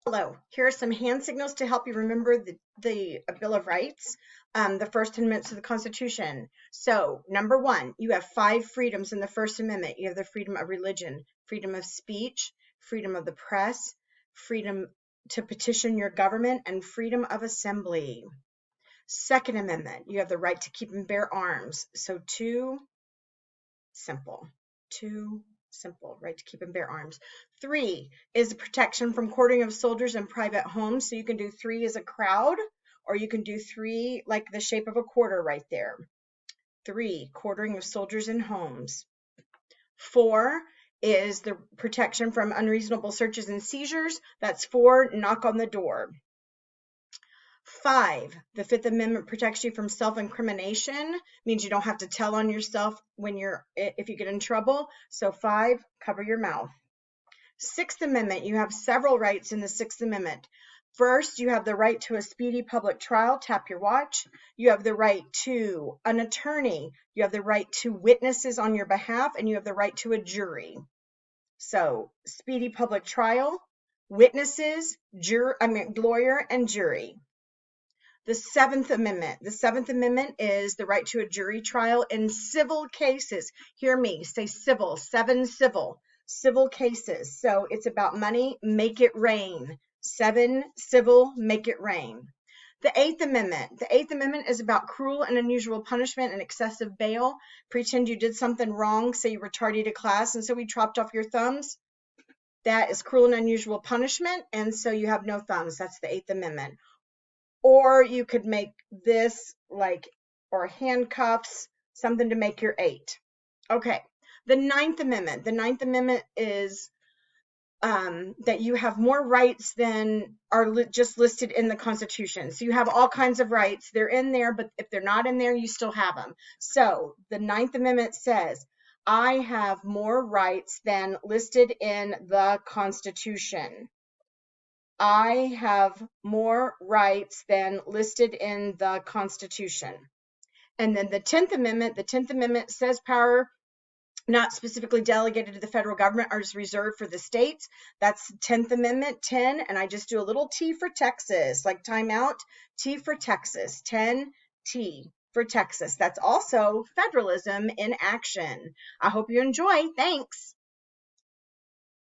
Hello, here are some hand signals to help you remember the Bill of Rights, the First Amendment to the Constitution. So, number one, you have 5 freedoms in the First Amendment. You have the freedom of religion, freedom of speech, freedom of the press, freedom to petition your government, and freedom of assembly. Second Amendment, you have the right to keep and bear arms. So, simple. Too simple, right, to keep and bear arms. 3 is protection from quartering of soldiers in private homes. So you can do 3 as a crowd, or you can do 3 like the shape of a quarter right there. 3, quartering of soldiers in homes. 4 is the protection from unreasonable searches and seizures. That's 4, knock on the door. 5, the Fifth Amendment protects you from self-incrimination, means you don't have to tell on yourself if you get in trouble. So 5, cover your mouth. Sixth Amendment, you have several rights in the Sixth Amendment. First, you have the right to a speedy public trial, tap your watch. You have the right to an attorney. You have the right to witnesses on your behalf, and you have the right to a jury. So, speedy public trial, witnesses, lawyer, and jury. The Seventh Amendment. The Seventh Amendment is the right to a jury trial in civil cases. Hear me, say civil, 7 civil cases. So it's about money, make it rain. 7 civil, make it rain. The Eighth Amendment. The Eighth Amendment is about cruel and unusual punishment and excessive bail. Pretend you did something wrong, say you were tardy to class, and so we chopped off your thumbs. That is cruel and unusual punishment, and so you have no thumbs. That's the Eighth Amendment. Or you could make this or handcuffs, something to make your 8. Okay. The Ninth Amendment. The Ninth Amendment is that you have more rights than are just listed in the Constitution. So you have all kinds of rights. They're in there, but if they're not in there, you still have them. So the Ninth Amendment says, I have more rights than listed in the Constitution. I have more rights than listed in the Constitution. And then the 10th Amendment says power not specifically delegated to the federal government is reserved for the states. That's 10th Amendment, 10, and I just do a little T for Texas, like timeout, T for Texas, 10 T for Texas. That's also federalism in action. I hope you enjoy. Thanks.